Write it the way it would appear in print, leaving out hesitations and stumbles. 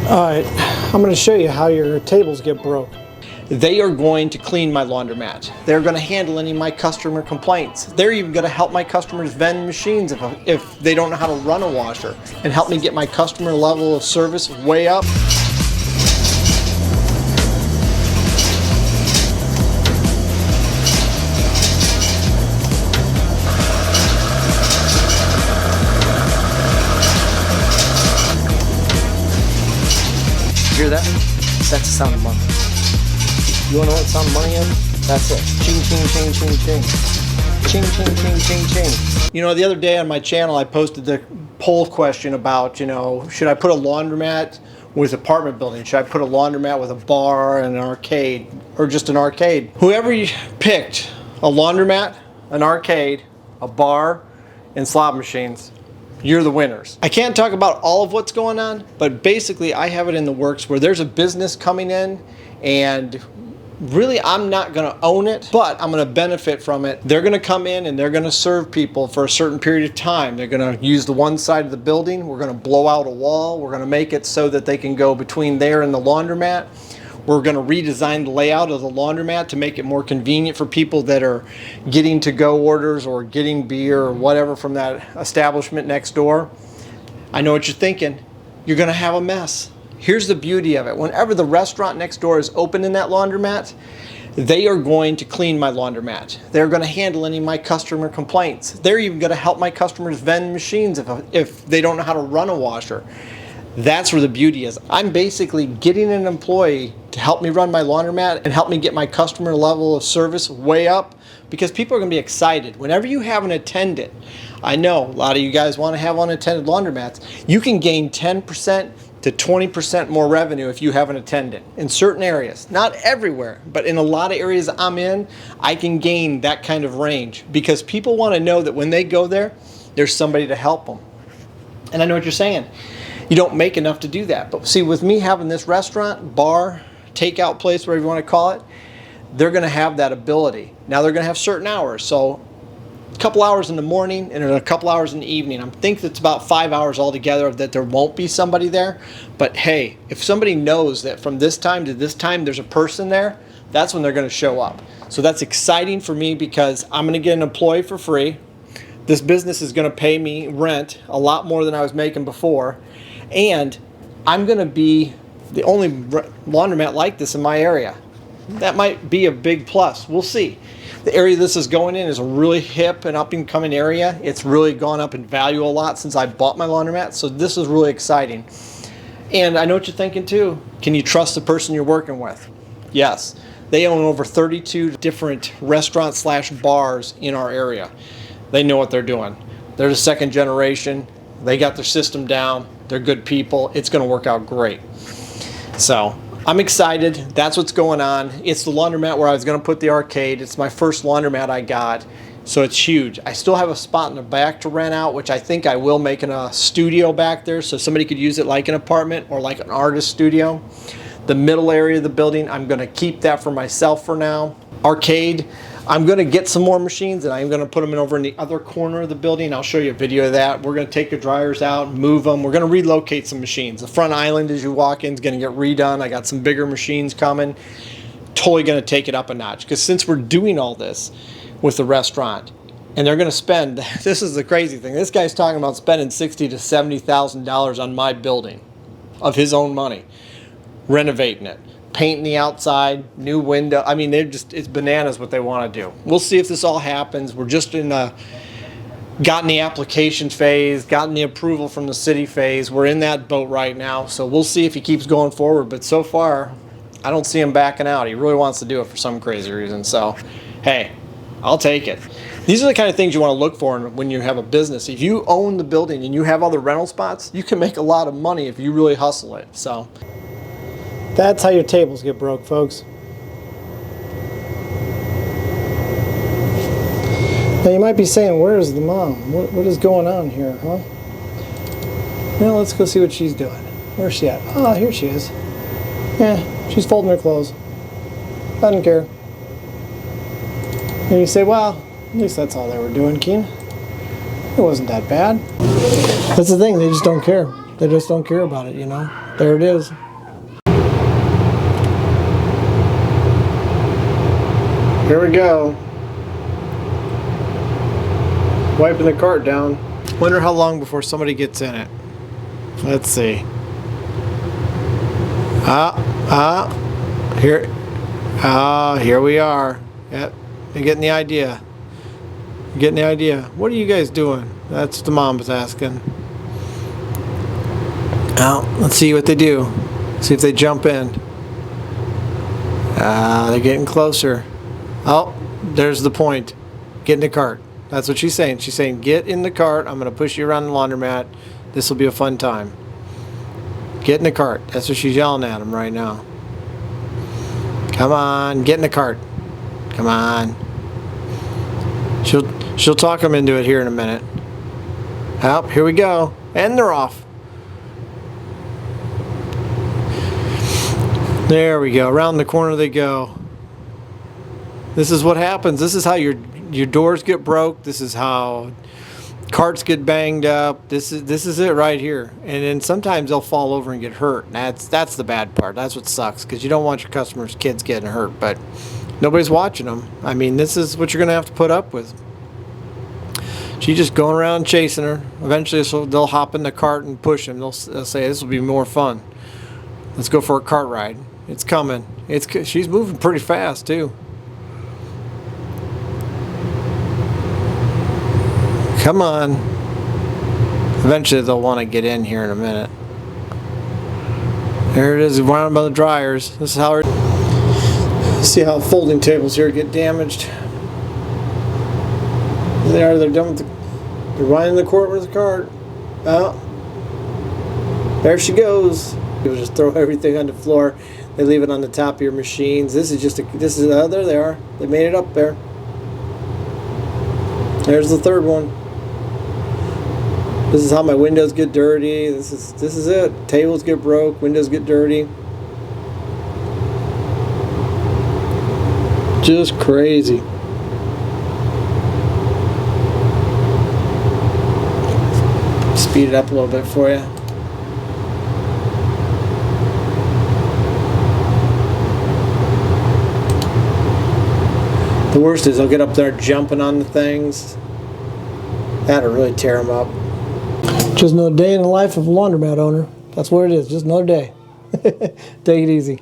Alright, I'm going to show you how your tables get broke. They are going to clean my laundromat. They're going to handle any of my customer complaints. They're even going to help my customers vend machines if they don't know how to run a washer, and help me get my customer level of service way up. Hear that? That's the sound of money. You wanna know what sound of money is? That's it. Ching, ching, ching, ching, ching. Ching, ching, ching, ching, ching. You know, the other day on my channel, I posted the poll question about, you know, should I put a laundromat with apartment building? Should I put a laundromat with a bar and an arcade, or just an arcade? Whoever you picked, a laundromat, an arcade, a bar, and slot machines, you're the winners. I can't talk about all of what's going on, but basically I have it in the works where there's a business coming in, and really I'm not gonna own it, but I'm gonna benefit from it. They're gonna come in and they're gonna serve people for a certain period of time. They're gonna use the one side of the building. We're gonna blow out a wall. We're gonna make it so that they can go between there and the laundromat. We're going to redesign the layout of the laundromat to make it more convenient for people that are getting to-go orders or getting beer or whatever from that establishment next door. I know what you're thinking. You're going to have a mess. Here's the beauty of it. Whenever the restaurant next door is open in that laundromat, they are going to clean my laundromat. They're going to handle any of my customer complaints. They're even going to help my customers vend machines if they don't know how to run a washer. That's where the beauty is. I'm basically getting an employee to help me run my laundromat and help me get my customer level of service way up, because people are going to be excited. Whenever you have an attendant, I know a lot of you guys want to have unattended laundromats, you can gain 10% to 20% more revenue if you have an attendant in certain areas. Not everywhere, but in a lot of areas I'm in, I can gain that kind of range, because people want to know that when they go there, there's somebody to help them. And I know what you're saying. You don't make enough to do that. But see, with me having this restaurant, bar, takeout place, whatever you want to call it, they're going to have that ability. Now they're going to have certain hours. So a couple hours in the morning and a couple hours in the evening. I think it's about 5 hours altogether that there won't be somebody there. But hey, if somebody knows that from this time to this time there's a person there, that's when they're going to show up. So that's exciting for me, because I'm going to get an employee for free. This business is going to pay me rent a lot more than I was making before. And I'm going to be the only laundromat like this in my area. That might be a big plus. We'll see. The area this is going in is a really hip and up and coming area. It's really gone up in value a lot since I bought my laundromat. So this is really exciting. And I know what you're thinking too. Can you trust the person you're working with? Yes. They own over 32 different restaurants / bars in our area. They know what they're doing. They're the second generation. They got their system down. They're good people. It's going to work out great. So I'm excited. That's what's going on. It's the laundromat where I was going to put the arcade. It's my first laundromat I got. So it's huge. I still have a spot in the back to rent out, which I think I will make in a studio back there, so somebody could use it like an apartment or like an artist studio. The middle area of the building, I'm going to keep that for myself for now. Arcade, I'm going to get some more machines, and I'm going to put them in over in the other corner of the building. I'll show you a video of that. We're going to take the dryers out, move them. We're going to relocate some machines. The front island as you walk in is going to get redone. I got some bigger machines coming. Totally going to take it up a notch, because since we're doing all this with the restaurant, and they're going to spend, this is the crazy thing, this guy's talking about spending $60,000 to $70,000 on my building of his own money, renovating it, painting the outside, new window. I mean, it's bananas what they want to do. We'll see if this all happens. We're just gotten the application phase, gotten the approval from the city phase. We're in that boat right now, so we'll see if he keeps going forward. But so far, I don't see him backing out. He really wants to do it for some crazy reason. So, hey, I'll take it. These are the kind of things you want to look for when you have a business. If you own the building and you have other rental spots, you can make a lot of money if you really hustle it. So That's how your tables get broke, folks. Now you might be saying, where's the mom? What is going on here, huh? Well, let's go see what she's doing. Where's she at? Oh, here she is. Yeah, she's folding her clothes. Doesn't care. And you say, well, at least that's all they were doing, Keenan. It wasn't that bad. That's the thing, they just don't care. They just don't care about it, you know? There it is. Here we go. Wiping the cart down. Wonder how long before somebody gets in it. Let's see. Here we are. Yep, you're getting the idea. You're getting the idea. What are you guys doing? That's what the mom was asking. Now, let's see what they do. See if they jump in. They're getting closer. Oh, there's the point. Get in the cart. That's what she's saying. She's saying, get in the cart. I'm going to push you around the laundromat. This will be a fun time. Get in the cart. That's what she's yelling at him right now. Come on, get in the cart. Come on. She'll talk him into it here in a minute. Oh, here we go. And they're off. There we go. Around the corner they go. This is what happens. This is how your doors get broke. This is how carts get banged up. This is it right here. And then sometimes they'll fall over and get hurt. That's the bad part. That's what sucks, because you don't want your customers' kids getting hurt, but nobody's watching them. I mean, this is what you're going to have to put up with. She's just going around chasing her. Eventually they'll hop in the cart and push him. They'll say, this will be more fun. Let's go for a cart ride. It's coming. She's moving pretty fast too. Come on. Eventually they'll want to get in here in a minute. There it is, around by the dryers. This is how see how folding tables here get damaged. They're done with they're running the court with the cart. Oh. There she goes. You'll just throw everything on the floor. They leave it on the top of your machines. There they are. They made it up there. There's the third one. This is how my windows get dirty. This is it. Tables get broke, windows get dirty. Just crazy. Speed it up a little bit for you. The worst is they'll get up there jumping on the things. That'll really tear them up. Just another day in the life of a laundromat owner. That's what it is. Just another day. Take it easy.